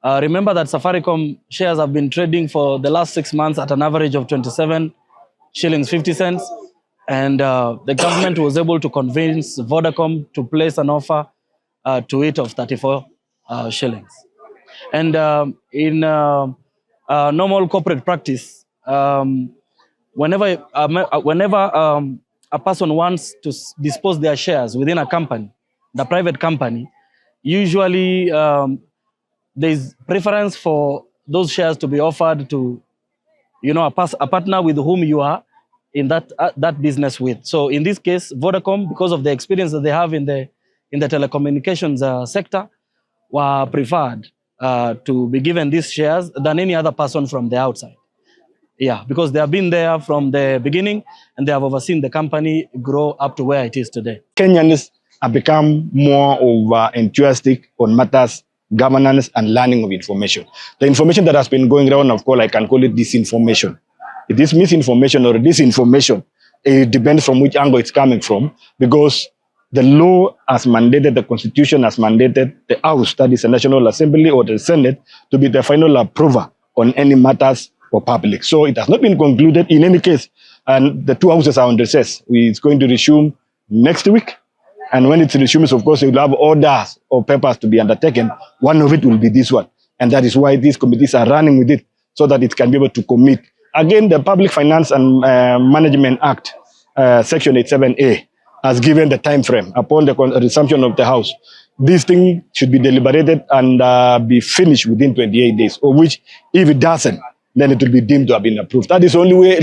Remember that Safaricom shares have been trading for the last 6 months at an average of 27 shillings 50 cents. And the government was able to convince Vodacom to place an offer to it of 34 shillings. And in normal corporate practice, whenever a person wants to dispose their shares within a company, the private company, usually there's preference for those shares to be offered to, a partner with whom you are in that business with. So in this case, Vodacom, because of the experience that they have in the telecommunications sector, were preferred to be given these shares than any other person from the outside. Yeah, because they have been there from the beginning and they have overseen the company grow up to where it is today. Kenyans have become more enthusiastic on matters governance and learning of information. The information that has been going around, of course, I can call it disinformation. It is misinformation or disinformation. It depends from which angle it's coming from, because the law has mandated, the constitution has mandated the House, that is the National Assembly or the Senate, to be the final approver on any matters for public. So it has not been concluded in any case, and the two houses are on recess. It's going to resume next week. And when it resumes, of course, it will have orders or papers to be undertaken. One of it will be this one. And that is why these committees are running with it, so that it can be able to commit. Again, the Public Finance and Management Act, Section 87A, has given the time frame upon the resumption of the House. This thing should be deliberated and be finished within 28 days, of which, if it doesn't, then it will be deemed to have been approved. That is the only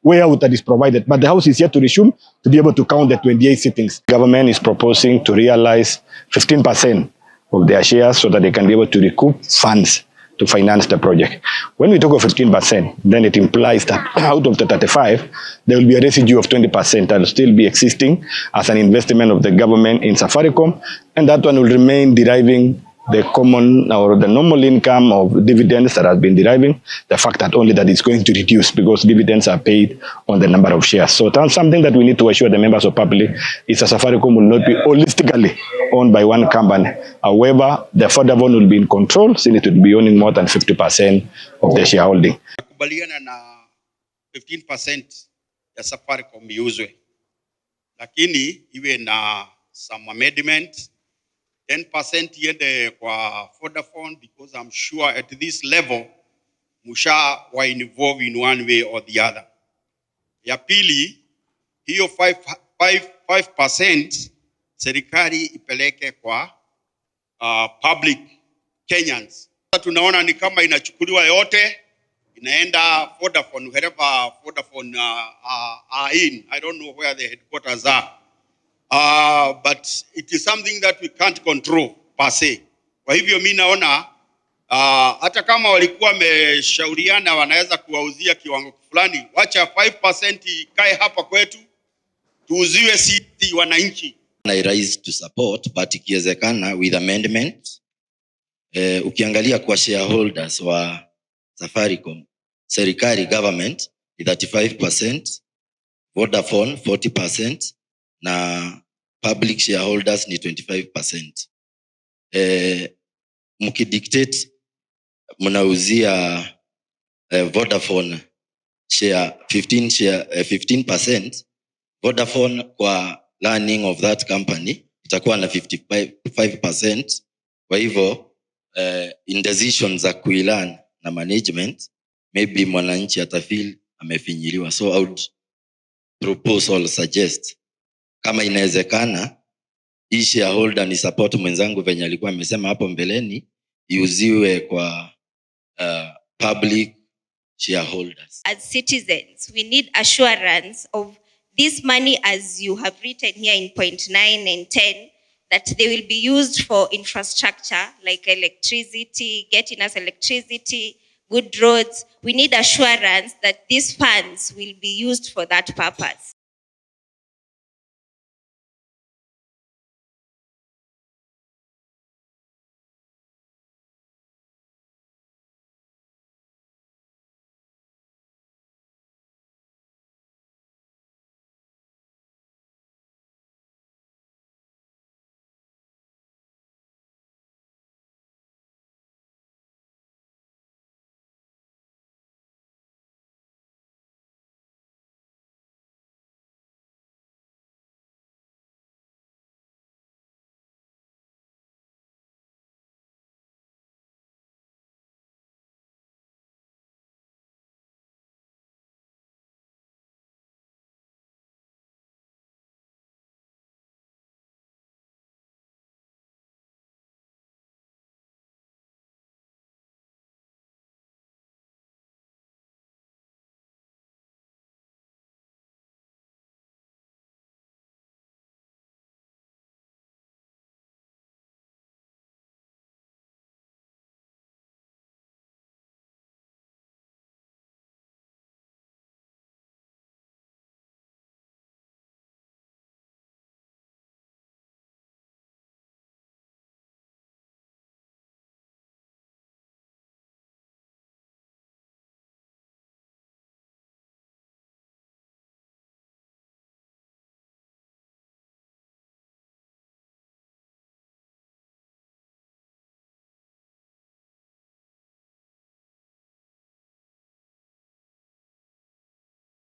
way out that is provided. But the House is yet to resume to be able to count the 28 sittings. The government is proposing to realize 15% of their shares so that they can be able to recoup funds to finance the project. When we talk of 15%, then it implies that out of the 35, there will be a residue of 20% that will still be existing as an investment of the government in Safaricom, and that one will remain deriving the common or the normal income of dividends that has been deriving, the fact that only that it's going to reduce because dividends are paid on the number of shares. So that's something that we need to assure the members of public is that Safaricom will not be holistically owned by one company. However, the Vodafone will be in control, since it will be owning more than 50% of the shareholding. Nakubaliana na 15% ya Safaricom iuzwe, lakini iwe na some amendment. 10% yende kwa Vodafone, because I'm sure at this level musha wa involved in one way or the other. Ya pili, hiyo 5% serikali ipeleke kwa public Kenyans. Tunaona ni kama inachukuliwa yote inaenda Vodafone, wherever Vodafone are in. I don't know where the headquarters are. But it is something that we can't control per se. Kwa hivyo mimi naona hata kama walikuwa wameshauriana wanaweza kuwauzia kiwango fulani, wacha 5% ikae hapa kwetu tuuziwe sisi wananchi. I rise to support, but ikiwezekana with amendment. Ukiangalia kwa shareholders wa Safaricom, serikali government ni 35%, Vodafone 40%, na public shareholders ni 25%. Mkidictate mnauzia Vodafone share 15%, Vodafone kwa learning of that company itakuwa na 55%. Kwa hivyo in decisions za kuilan na management, maybe mwananchi atafeel amefinyiliwa. So I would propose or suggest, kama inawezekana, hii shareholder ni support mwenzangu venye alikuwa amesema hapo mbeleni, iuziwe kwa public shareholders. As citizens, we need assurance of this money, as you have written here in point 9 and 10, that they will be used for infrastructure like electricity, getting us electricity, good roads. We need assurance that these funds will be used for that purpose.